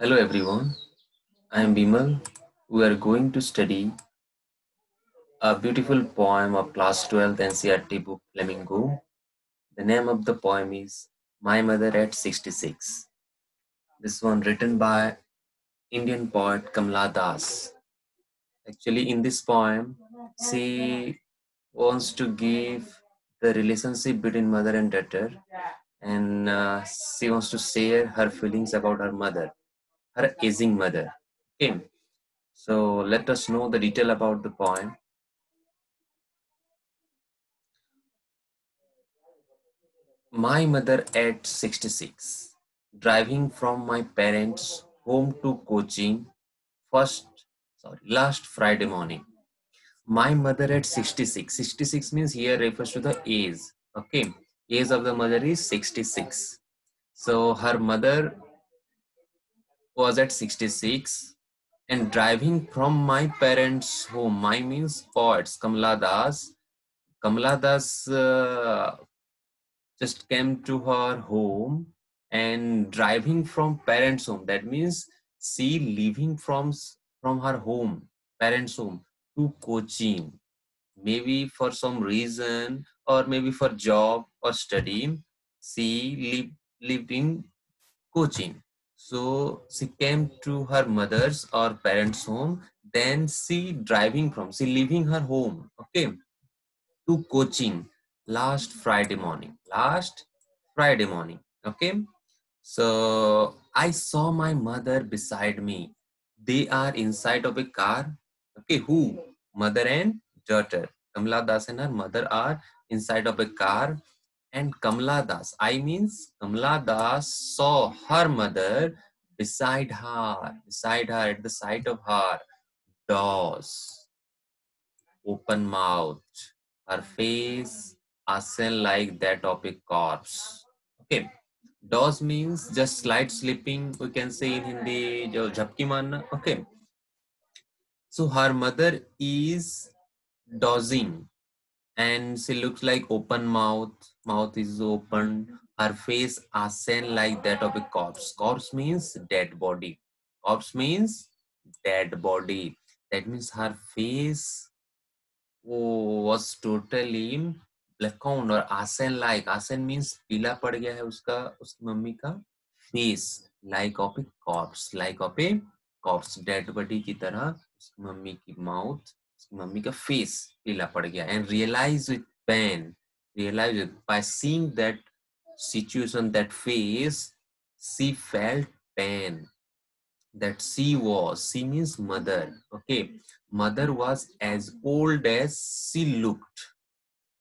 Hello everyone, I am Bimal. We are going to study a beautiful poem of class 12th NCERT book Flamingo. The name of the poem is My Mother at 66. This one written by Indian poet Kamala Das. Actually, in this poem, she wants to give the relationship between mother and daughter, and she wants to share her feelings about her mother, her aging mother. Okay, so let us know the detail about the poem. My mother at 66, driving from my parents' home to Cochin last Friday morning. My mother at 66. 66 means here refers to the age. Okay, age of the mother is 66. So her mother was at 66 and driving from my parents' home. My means poets Kamala Das. Kamala Das just came to her home and driving from parents home, that means she leaving from her home, parents home, to Cochin, maybe for some reason or maybe for job or study. She lived in Cochin, so she came to her mother's or parents home, then she leaving her home, okay, to Cochin last Friday morning. Last Friday morning. Okay. So I saw my mother beside me. They are inside of a car. Okay. Who? Mother and daughter. Kamala Das and her mother are inside of a car. And Kamala Das, I means Kamala Das saw her mother beside her at the side of her doors, open mouth, her face ashen like that of a corpse. Okay. Doze means just slight sleeping. We can say in Hindi, jo jhapki marna. Okay. So her mother is dozing and she looks like open mouth. Mouth is open. Her face ashen like that of a corpse. Corpse means dead body. Corpse means dead body. That means her face was totally blackout और आसन like. आसन means पीला पड़ गया है उसकी mummy का face, like of a corpse, dead body की तरह उसकी मम्मी की mouth, उसकी मम्मी का face पीला पड़ गया. And realize by seeing that situation, that face, she felt pain. That she means mother. Okay, mother was as old as she looked.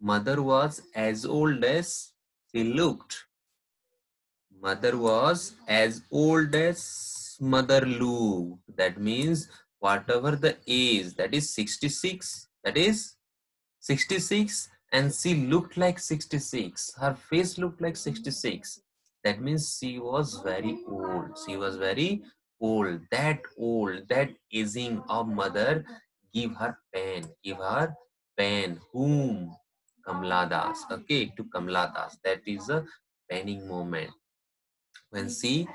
Mother was as old as she looked. Mother was as old as mother looked. That means whatever the age, that is 66, and she looked like 66. Her face looked like 66. That means she was very old. She was very old. That aging of mother give her pain. Give her pain. Whom? Kamala Das. Okay, to Kamala Das. That is a paining moment when she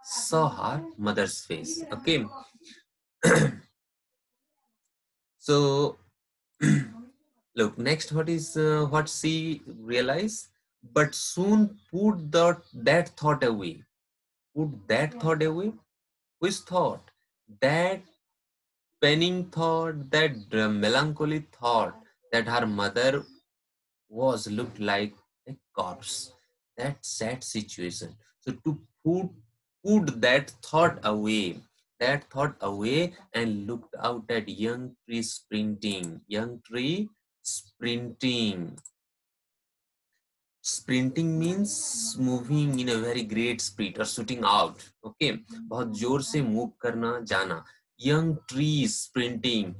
saw her mother's face. Okay. So look, next, what she realized? But soon put that thought away. Put that thought away. Which thought? That penning thought, that melancholy thought that her mother was looked like a corpse. That sad situation. So to put that thought away, and looked out at young tree sprinting. Young tree sprinting. Sprinting means moving in a very great speed or shooting out. Okay, बहुत जोर से move करना, जाना. Young trees sprinting.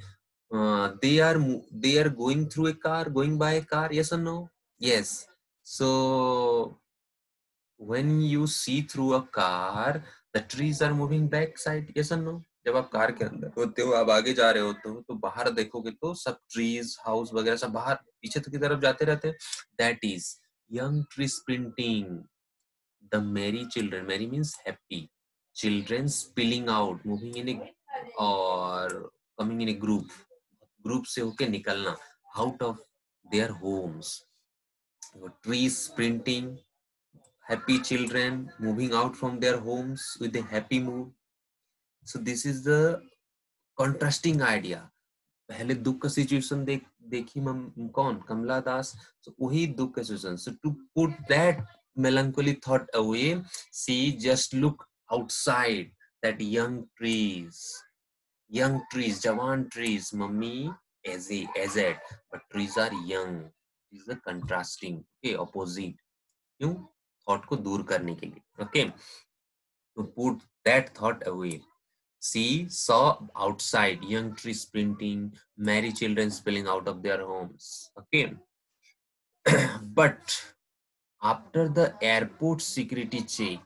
They are going through a car, going by a car. Yes or no? Yes. So when you see through a car, the trees are moving back side. Yes or no? जब आप car के अंदर होते हो, आप आगे जा रहे होते हो, तो बाहर देखोगे तो सब ट्रीज, हाउस वगैरह सब बाहर पीछे की तरफ जाते रहते हैं. That is young tree sprinting. The merry children. Merry means happy. children spilling out, moving in a or coming in a group से होके निकलना out of their homes. Trees sprinting, happy children moving out from their homes with a happy mood. So this is the contrasting idea. पहले दुख का situation देखी कौन कमला दास, so वही दुख का situation. So to put that melancholy thought away, she just look outside that young trees, jawan trees, mummy as it, but trees are young. Is the contrasting, okay, opposite. क्यों? Thought को दूर करने के लिए. Okay, to put that thought away. She saw outside young trees sprinting, merry children spilling out of their homes. Okay. But after the airport security check,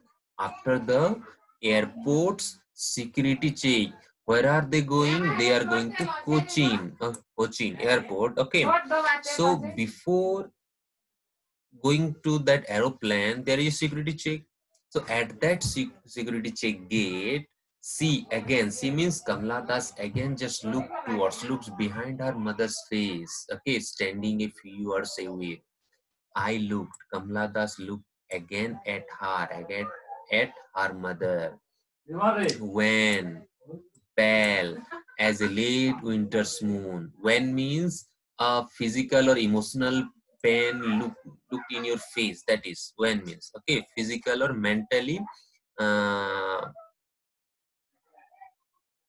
where are they going? They are going to Cochin airport. Okay. So before going to that aeroplane, there is security check. So at that security check gate, she means Kamala Das again just looks behind her mother's face. Okay, standing a few yards away. Kamala Das looked again at her mother. When pale as a late winter's moon. When means a physical or emotional pain look in your face. That is when means, okay, physical or mentally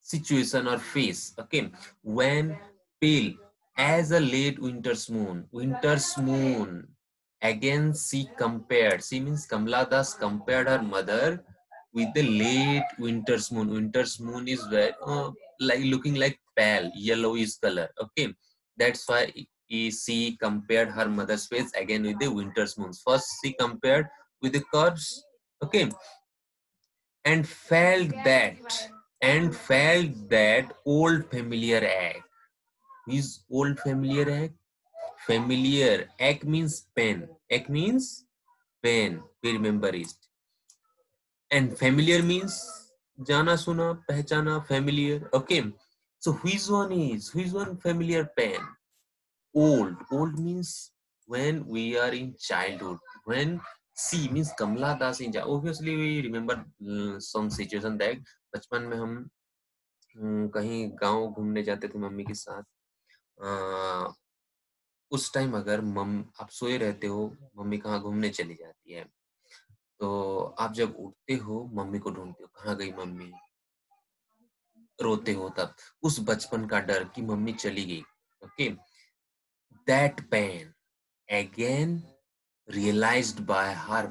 situation or face. Okay, when pale as a late winter's moon. Again she means Kamala Das compared her mother with the late winter's moon. Winter's moon is where like looking like pale yellowish color. Okay, that's why she compared her mother's face again with the winter's moon. First she compared with the corpse. Okay, and felt that old familiar ache. His old familiar ache. Familiar ache means pain. Ache means pain. We remember it. And familiar means jana suna, pehchana, familiar. Okay. So which one familiar pain? Old means when we are in childhood. When C means Kamala Das in obviously we remember some situation that बचपन में हम कहीं गांव घूमने जाते थे mummy के साथ. उस टाइम अगर आप सोए रहते हो, मम्मी कहाँ घूमने चली जाती है, तो आप जब उठते हो मम्मी को ढूंढते हो, कहाँ गई मम्मी, रोते हो तब उस बचपन का डर कि मम्मी चली गई. Okay, that pain again realized by her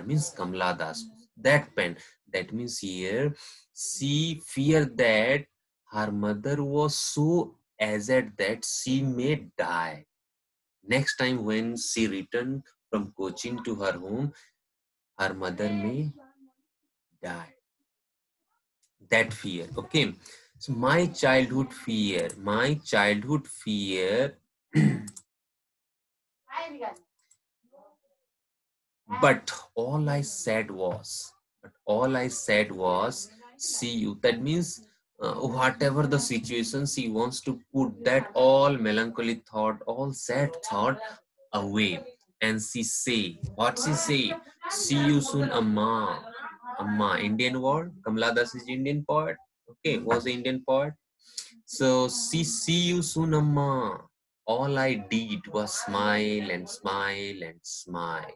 means Kamala Das. That pain, that means here she feared that her mother was so aged that she may die. Next time when she returned from Cochin to her home, her mother may die. That fear. Okay, so my childhood fear but all I said was see you. That means whatever the situation, she wants to put that all melancholy thought, all sad thought away, and she say what she say, see you soon, amma. Indian word. Kamala Das is Indian poet. Okay, was the Indian poet. So see you soon, amma. All I did was smile and smile and smile.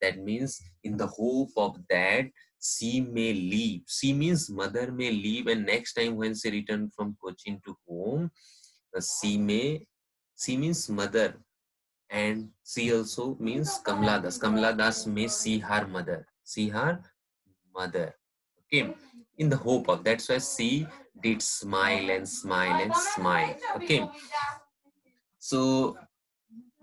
That means in the hope of that she may leave. She means mother may leave, and next time when she return from Cochin to home, she means mother, and she also means Kamala Das. Kamala Das may see her mother. Okay, in the hope of, that's why she did smile and smile and smile. Okay, so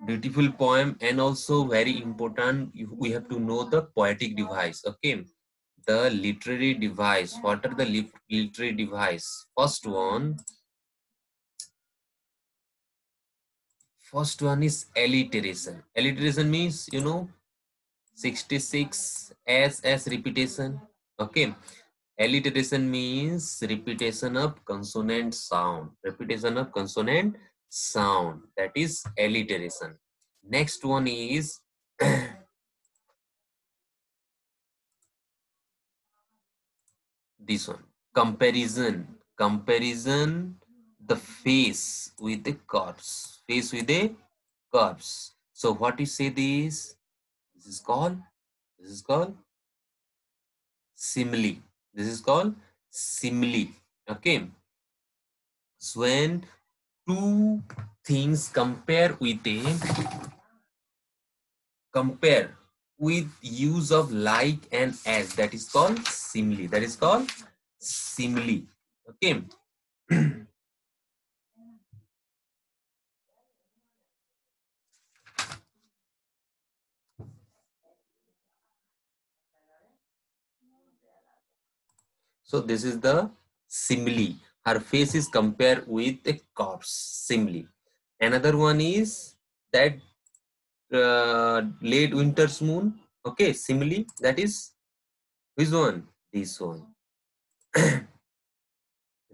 beautiful poem, and also very important, we have to know the poetic device. Okay, the literary device. What are the literary device? First one is alliteration. Alliteration means 66 as repetition. Okay. Alliteration means repetition of consonant sound. Repetition of consonant sound. That is alliteration. Next one is this one. Comparison. Comparison the face with the corpse. Face with a corpse. So what you say this? This is called simile. This is called simile. Okay. So when two things compare with use of like and as, that is called simile. That is called simile. Okay. So this is the simile. Her face is compared with a corpse. Simile. Another one is that late winter's moon. Okay, simile. That is which one? This one.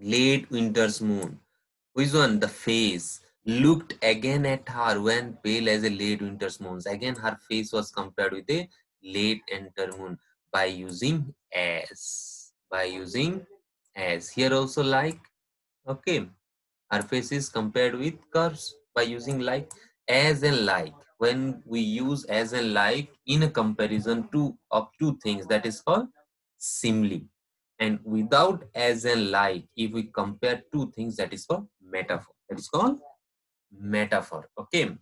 Late winter's moon. Which one? The face. Looked again at her when pale as a late winter's moon. Again, her face was compared with a late winter moon by using as. By using as. Here also like. Okay. Her face is compared with curves by using like. As and like. When we use as and like in a comparison of two things, that is called simile. And without as and like, if we compare two things, that is called metaphor. That is called metaphor. Okay.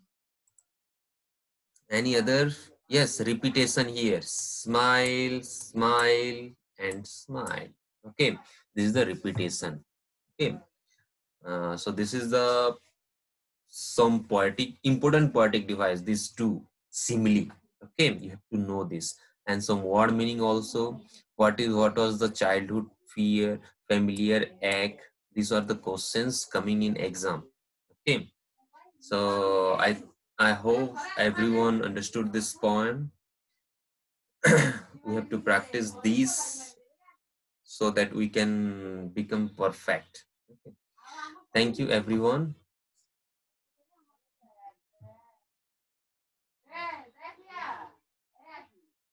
Any other? Yes, repetition here. Smile, smile, and smile. Okay. This is the repetition. Okay. So this is the some poetic, important poetic device. These two simile. Okay. You have to know this. And some word meaning also. What was the childhood fear, familiar act? These are the questions coming in exam. Okay. So I hope everyone understood this poem. We have to practice these so that we can become perfect. Okay. Thank you everyone.